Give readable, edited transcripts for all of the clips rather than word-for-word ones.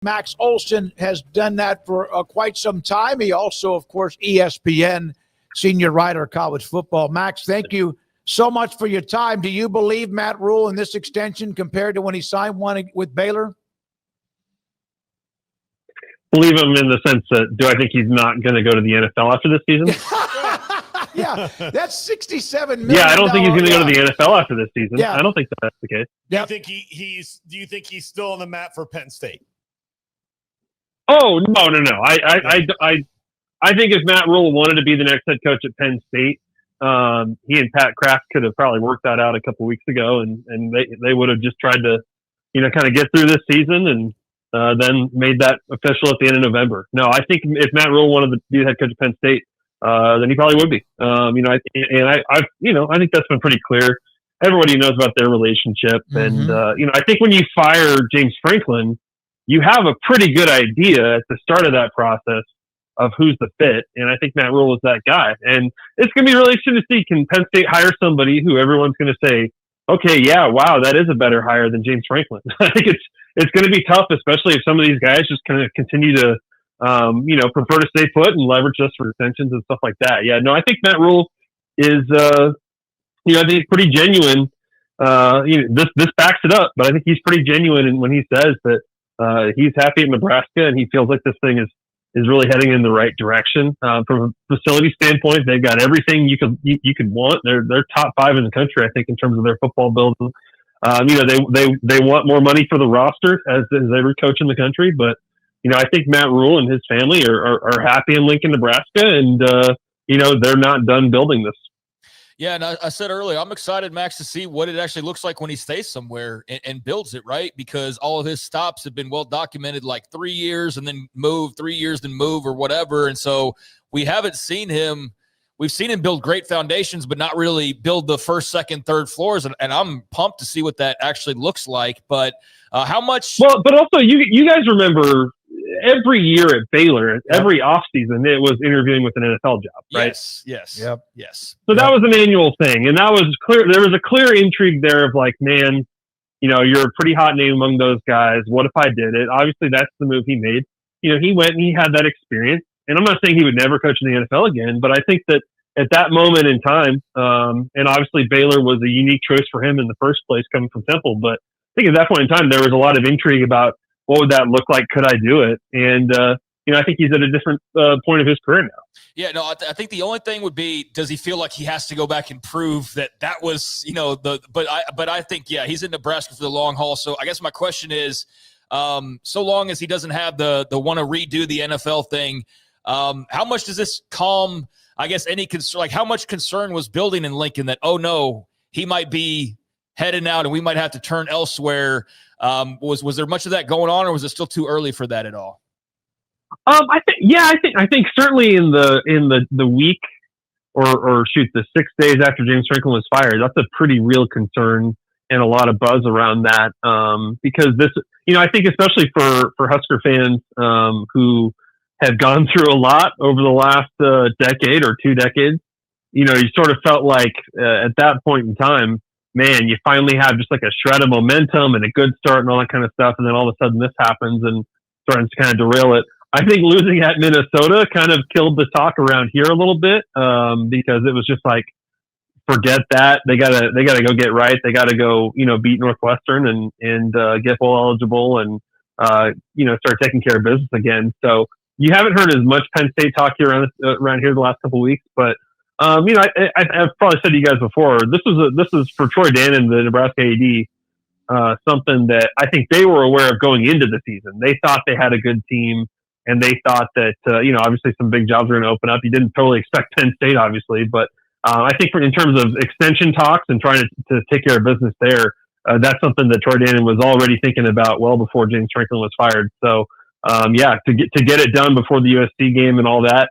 Max Olson has done that for quite some time. He also, of course, ESPN senior writer of college football. Max, thank you so much for your time. Do you believe Matt Rhule in this extension compared to when he signed one with Baylor? Believe him in the sense that, do I think he's not going to go to the NFL after this season? Yeah, that's $67 million. Yeah, I don't think he's going to go to the NFL after this season. Yeah. I don't think that's the case. Do you think he's still on the map for Penn State? Oh, no. I think if Matt Rhule wanted to be the next head coach at Penn State, he and Pat Kraft could have probably worked that out a couple weeks ago, and they would have just tried to, kind of get through this season and then made that official at the end of November. No, I think if Matt Rhule wanted to be the head coach at Penn State, then he probably would be. I think that's been pretty clear. Everybody knows about their relationship, and I think when you fire James Franklin, you have a pretty good idea at the start of that process of who's the fit. And I think Matt Rhule is that guy. And it's going to be really interesting to see, can Penn State hire somebody who everyone's going to say, okay, yeah, wow, that is a better hire than James Franklin. I think it's going to be tough, especially if some of these guys just kind of continue to, prefer to stay put and leverage us for extensions and stuff like that. Yeah, no, I think Matt Rhule is, I think he's pretty genuine. This backs it up, but I think he's pretty genuine when he says that, he's happy at Nebraska and he feels like this thing is really heading in the right direction. From a facility standpoint, they've got everything you could want. They're top 5 in the country, I think, in terms of their football building. They want more money for the roster as every coach in the country, but I think Matt Rhule and his family are happy in Lincoln, Nebraska, and they're not done building this. Yeah, and I said earlier, I'm excited, Max, to see what it actually looks like when he stays somewhere and builds it, right? Because all of his stops have been well documented, like 3 years and then move, 3 years, then move or whatever. And so we haven't seen him. We've seen him build great foundations, but not really build the first, second, third floors. And I'm pumped to see what that actually looks like. But how much? Well, but also you guys remember every year at Baylor, every offseason, it was interviewing with an NFL job, right? Yes. So that was an annual thing. And that was clear. There was a clear intrigue there of like, man, you're a pretty hot name among those guys. What if I did it? Obviously, that's the move he made. He went and he had that experience. And I'm not saying he would never coach in the NFL again, but I think that at that moment in time, and obviously Baylor was a unique choice for him in the first place coming from Temple, but I think at that point in time, there was a lot of intrigue about what would that look like? Could I do it? And, I think he's at a different point of his career now. Yeah, no, I think the only thing would be, does he feel like he has to go back and prove that was, but I think, yeah, he's in Nebraska for the long haul. So I guess my question is, so long as he doesn't have the want to redo the NFL thing, how much does this calm, I guess, any concern? Like, how much concern was building in Lincoln that, oh no, he might be heading out and we might have to turn elsewhere? Was there much of that going on, or was it still too early for that at all? I think certainly in the week or the 6 days after James Franklin was fired, that's a pretty real concern and a lot of buzz around that. Because this, I think especially for Husker fans, who have gone through a lot over the last decade or 2 decades, you sort of felt like at that point in time, man, you finally have just like a shred of momentum and a good start and all that kind of stuff. And then all of a sudden this happens and starts to kind of derail it. I think losing at Minnesota kind of killed the talk around here a little bit, because it was just like, forget that. They gotta go get right. They gotta go, beat Northwestern and get bowl eligible and, start taking care of business again. So you haven't heard as much Penn State talk here around here the last couple of weeks, but I've probably said to you guys before, this is for Troy Dannon, the Nebraska AD, something that I think they were aware of going into the season. They thought they had a good team, and they thought that obviously some big jobs were going to open up. You didn't totally expect Penn State, obviously, but I think in terms of extension talks and trying to take care of business there, that's something that Troy Dannon was already thinking about well before James Franklin was fired. So. To get it done before the USC game and all that,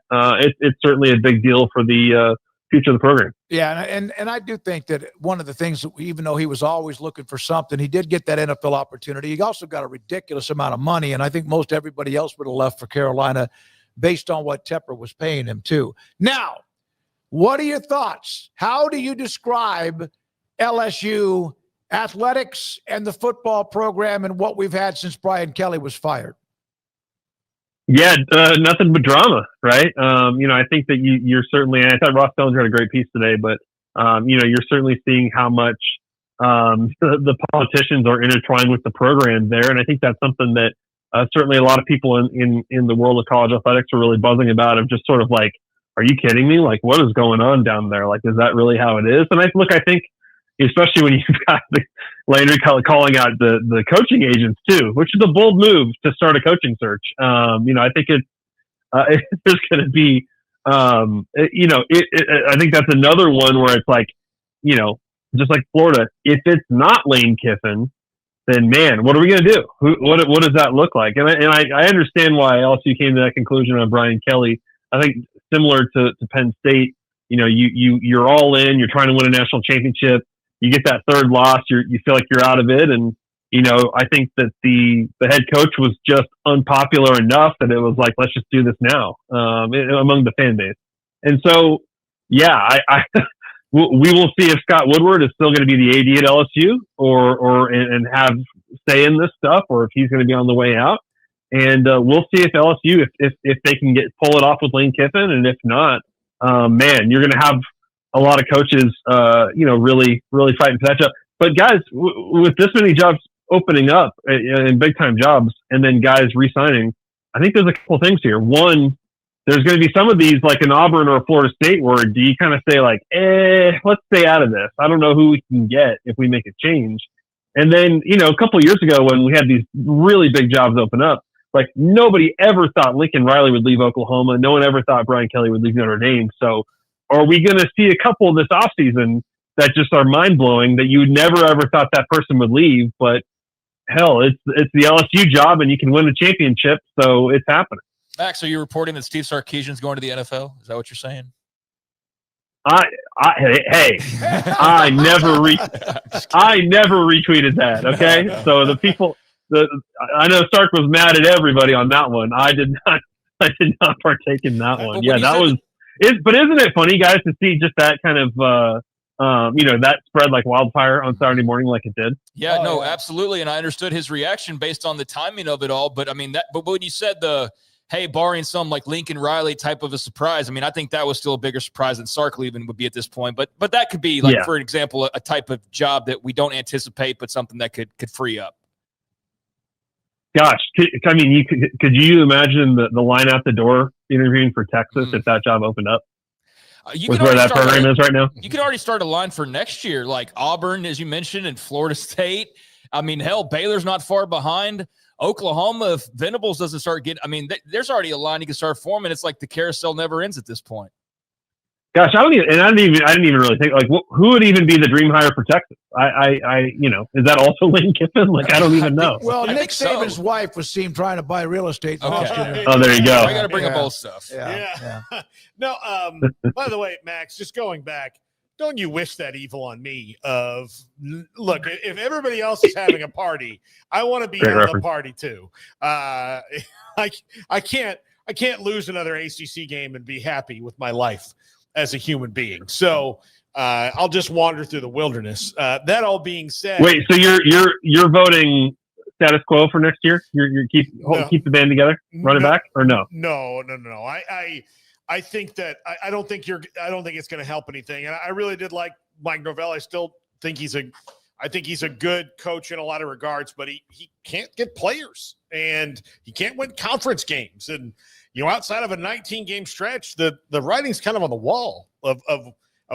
it's certainly a big deal for the future of the program. Yeah, and I do think that one of the things, even though he was always looking for something, he did get that NFL opportunity. He also got a ridiculous amount of money, and I think most everybody else would have left for Carolina based on what Tepper was paying him too. Now, what are your thoughts? How do you describe LSU athletics and the football program and what we've had since Brian Kelly was fired? Yeah, nothing but drama, right? I think that you're certainly, and I thought Ross Bellinger had a great piece today, but, you're certainly seeing how much the politicians are intertwined with the program there. And I think that's something that certainly a lot of people in the world of college athletics are really buzzing about, of just sort of like, are you kidding me? Like, what is going on down there? Like, is that really how it is? And I think, especially when you've got Landry calling out the coaching agents too, which is a bold move to start a coaching search. I think there's going to be, I think that's another one where it's like, just like Florida, if it's not Lane Kiffin, then man, what are we going to do? What does that look like? And I understand why LSU came to that conclusion on Brian Kelly. I think similar to Penn State, you're all in, you're trying to win a national championship. You get that third loss, you feel like you're out of it. And, I think that the head coach was just unpopular enough that it was like, let's just do this now, among the fan base. And so, yeah, we will see if Scott Woodward is still going to be the AD at LSU and have say in this stuff, or if he's going to be on the way out. And we'll see if LSU, if they can pull it off with Lane Kiffin. And if not, man, you're going to have a lot of coaches, really, really fighting for that job. But guys, with this many jobs opening up and big time jobs, and then guys re-signing, I think there's a couple things here. One, there's going to be some of these, like in Auburn or Florida State, where do you kind of say like, let's stay out of this. I don't know who we can get if we make a change. And then, a couple of years ago when we had these really big jobs open up, like nobody ever thought Lincoln Riley would leave Oklahoma. No one ever thought Brian Kelly would leave Notre Dame. So are we going to see a couple this offseason that just are mind blowing, that you never ever thought that person would leave? But hell, it's the LSU job and you can win a championship. So it's happening. Max, are you reporting that Steve Sarkisian's going to the NFL? Is that what you're saying? I never retweeted that. Okay, so I know Sark was mad at everybody on that one. I did not partake in that one. Yeah, that was it. But isn't it funny, guys, to see just that kind of that spread like wildfire on Saturday morning, like it did? Yeah, absolutely. And I understood his reaction based on the timing of it all. But I mean, but when you said hey, barring some like Lincoln Riley type of a surprise, I mean, I think that was still a bigger surprise than Sark even would be at this point. But that could be like, for example, a type of job that we don't anticipate, but something that could free up. Gosh, could you imagine the line out the door interviewing for Texas if that job opened up? With where that program is right now? You could already start a line for next year, like Auburn, as you mentioned, and Florida State. I mean, hell, Baylor's not far behind. Oklahoma, if Venables doesn't start getting, I mean, there's already a line you can start forming. It's like the carousel never ends at this point. Gosh, I didn't even really think like who would even be the dream hire for Texas. Is that also Lane Kiffin? Like, I don't even know. Well, Nick Saban's wife was seen trying to buy real estate. Okay. Oh, there you go. I got to bring up old stuff. Yeah. No. By the way, Max, just going back, don't you wish that evil on me? Look, if everybody else is having a party, I want to be having a party too. I can't lose another ACC game and be happy with my life as a human being. So I'll just wander through the wilderness. That all being said, wait. So you're voting status quo for next year? You keep the band together, run it back, or no? No. I think that I don't think it's going to help anything. And I really did like Mike Norvell. I still think he's a good coach in a lot of regards, but he can't get players and he can't win conference games. And, outside of a 19-game stretch, the writing's kind of on the wall of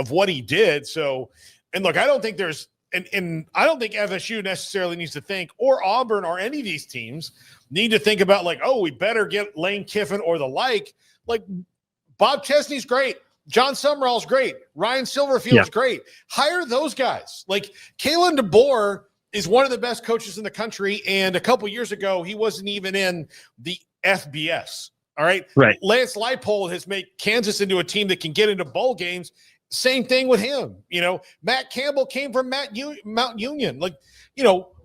what he did. So, and look, I don't think there's, and I don't think FSU necessarily needs to think, or Auburn or any of these teams need to think about like, oh, we better get Lane Kiffin or the like. Like, Bob Chesney's great. John Summerall's great. Ryan Silverfield's great. Hire those guys. Like, Kalen DeBoer is one of the best coaches in the country, and a couple years ago, he wasn't even in the FBS. All right? Right. Lance Leipold has made Kansas into a team that can get into bowl games. Same thing with him. Matt Campbell came from Mount Union. Like,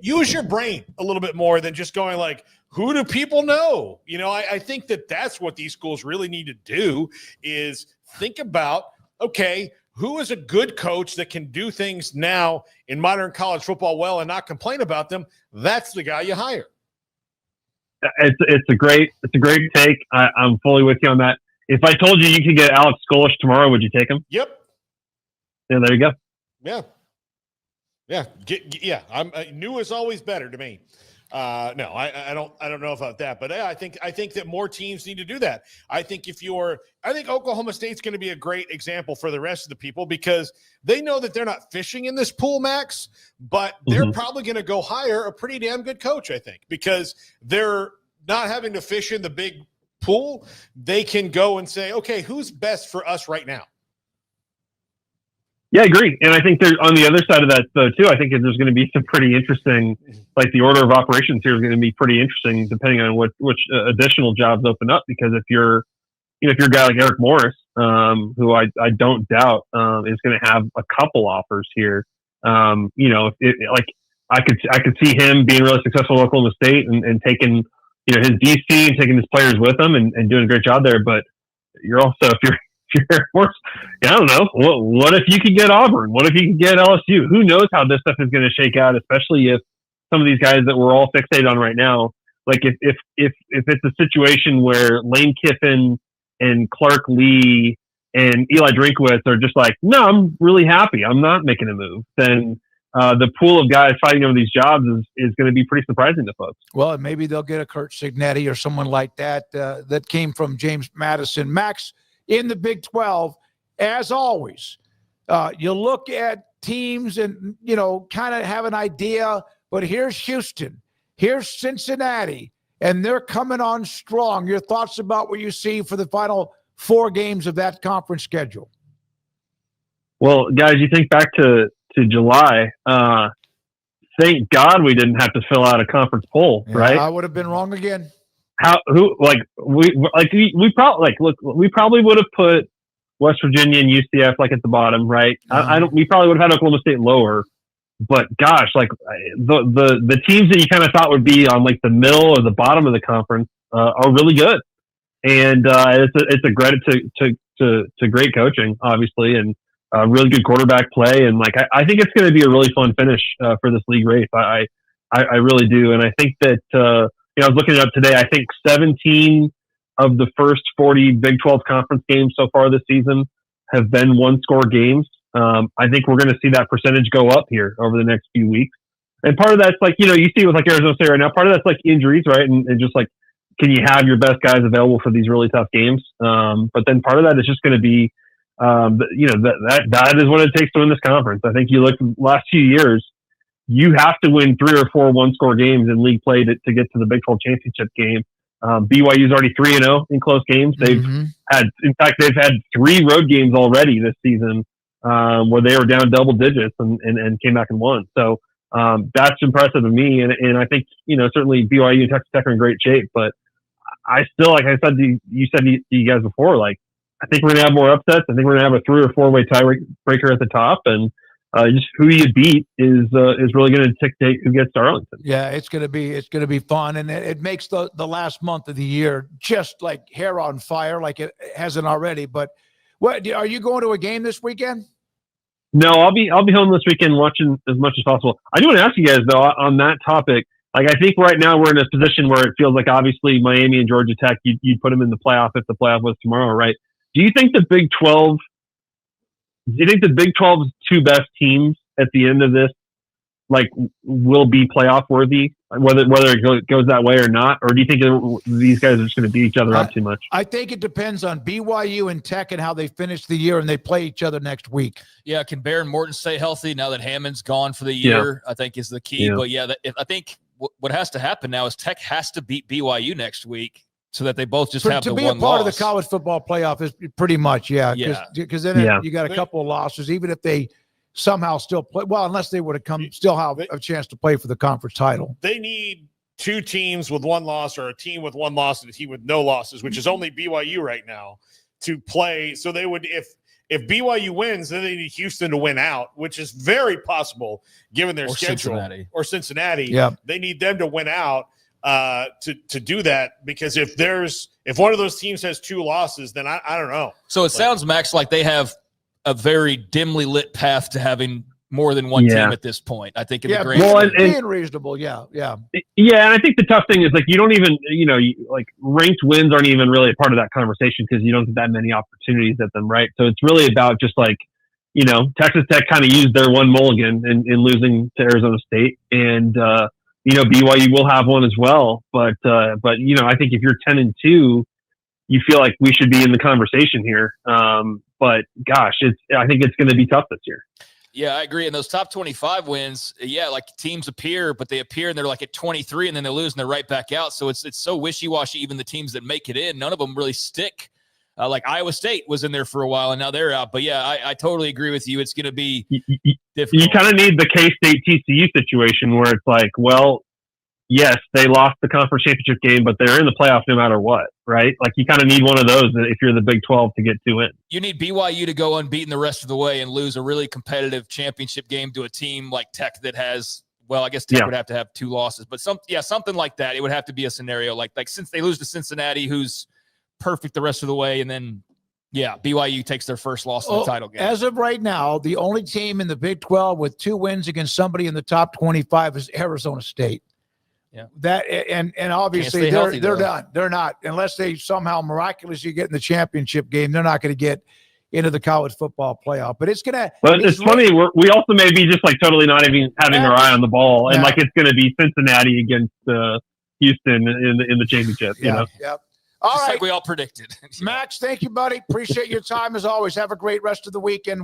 use your brain a little bit more than just going like, who do people know? I think that's what these schools really need to do is think about, okay, who is a good coach that can do things now in modern college football well and not complain about them? That's the guy you hire. it's a great take. I'm fully with you on that. If I told you could get Alex Skolish tomorrow, would you take him? Yep. Yeah, there you go. Yeah. Yeah. I'm new is always better to me. No, I don't know about that, but I think that more teams need to do that. I think Oklahoma State's going to be a great example for the rest of the people because they know that they're not fishing in this pool, Max, but they're probably going to go hire a pretty damn good coach, I think, because they're not having to fish in the big pool. They can go and say, okay, who's best for us right now? Yeah, I agree. And I think there's on the other side of that though too, I think there's going to be some pretty interesting, like the order of operations here is going to be pretty interesting depending on which additional jobs open up. Because if you're a guy like Eric Morris, who I don't doubt is going to have a couple offers here, like I could see him being really successful at Oklahoma State and taking, his DC and taking his players with him and doing a great job there. But you're also, if you're Air Force, I don't know. What if you could get Auburn? What if you could get LSU? Who knows how this stuff is going to shake out, especially if some of these guys that we're all fixated on right now, like if it's a situation where Lane Kiffin and Clark Lee and Eli Drinkwitz are just like, no, I'm really happy, I'm not making a move, then the pool of guys fighting over these jobs is going to be pretty surprising to folks. Well, and maybe they'll get a Kurt Signetti or someone like that that came from James Madison. Max, in the Big 12, as always, you look at teams and, kind of have an idea, but here's Houston, here's Cincinnati, and they're coming on strong. Your thoughts about what you see for the final 4 games of that conference schedule? Well, guys, you think back to July, thank God we didn't have to fill out a conference poll, right? I would have been wrong again. We probably would have put West Virginia and UCF like at the bottom, right? We probably would have had Oklahoma State lower, but gosh, like the teams that you kind of thought would be on like the middle or the bottom of the conference are really good, and it's a credit to great coaching, obviously, and really good quarterback play, and like I think it's going to be a really fun finish for this league race. I really do, and I think that. I was looking it up today. I think 17 of the first 40 Big 12 conference games so far this season have been one-score games. I think we're going to see that percentage go up here over the next few weeks. And part of that's like, you see it with like Arizona State right now. Part of that's like injuries, right? And just like, can you have your best guys available for these really tough games? But then part of that is just going to be, that is what it takes to win this conference. I think you look the last few years, you have to win 3 or 4 one-score games in league play to get to the Big 12 championship game. BYU's already 3-0 in close games. They've had 3 road games already this season where they were down double digits and came back and won. So that's impressive to me. And I think, certainly BYU and Texas Tech are in great shape. But I still, like I said to you guys before, like I think we're going to have more upsets. I think we're going to have a 3 or 4 way tiebreaker at the top, and just who you beat is really going to dictate who gets to Arlington. Yeah, it's going to be fun, and it makes the last month of the year just like hair on fire, like it hasn't already. But what are you going to a game this weekend? No, I'll be home this weekend watching as much as possible. I do want to ask you guys though on that topic. Like I think right now we're in a position where it feels like obviously Miami and Georgia Tech, you'd put them in the playoff if the playoff was tomorrow, right? Do you think the Big 12's 2 best teams at the end of this, like, will be playoff worthy, whether it goes that way or not? Or do you think these guys are just going to beat each other up too much? I think it depends on BYU and Tech and how they finish the year, and they play each other next week. Yeah, can Baron Morton stay healthy now that Hammond's gone for the year? Yeah. I think is the key. Yeah. But yeah, I think what has to happen now is Tech has to beat BYU next week, so that they both just have the one loss. To be a part of the college football playoff is pretty much, because then you got a couple of losses, even if they somehow still play, well, unless they would have still have a chance to play for the conference title. They need 2 teams with 1 loss or a team with 1 loss and a team with no losses, which is only BYU right now, to play. So they would, if BYU wins, then they need Houston to win out, which is very possible given their schedule. Or Cincinnati. Yeah. They need them to win out. To do that, because if one of those teams has 2 losses, then I don't know. So it sounds, Max, like they have a very dimly lit path to having more than one Yeah. team at this point. I think in the Yeah, grand well, scheme. being reasonable. Yeah. Yeah, and I think the tough thing is like you don't even, like ranked wins aren't even really a part of that conversation because you don't get that many opportunities at them, right? So it's really about just like, Texas Tech kind of used their one mulligan in losing to Arizona State, and BYU will have one as well. But I think if you're 10-2, you feel like we should be in the conversation here. But gosh, I think it's going to be tough this year. Yeah, I agree. And those top 25 wins, like teams appear, but they appear and they're like at 23 and then they lose and they're right back out. So it's so wishy-washy. Even the teams that make it in, none of them really stick. Like Iowa State was in there for a while and now they're out. But yeah, I totally agree with you. It's going to be difficult. You kind of need the K-State TCU situation where it's like, well, yes, they lost the conference championship game, but they're in the playoff no matter what, right? Like you kind of need one of those if you're the Big 12 to get 2 in. You need BYU to go unbeaten the rest of the way and lose a really competitive championship game to a team like Tech that has, well, I guess Tech would have to have 2 losses, but something like that. It would have to be a scenario like since they lose to Cincinnati, who's perfect the rest of the way, and then BYU takes their first loss in the title game. As of right now, the only team in the Big 12 with 2 wins against somebody in the top 25 is Arizona State. Yeah, that and obviously healthy, they're done. They're not, unless they somehow miraculously get in the championship game. They're not going to get into the college football playoff. But it's gonna. But it's funny. We also may be just like totally not even having our eye on the ball, and like it's going to be Cincinnati against Houston in the championship. Yeah. All just right, like we all predicted. Max. Thank you, buddy. Appreciate your time as always. Have a great rest of the weekend.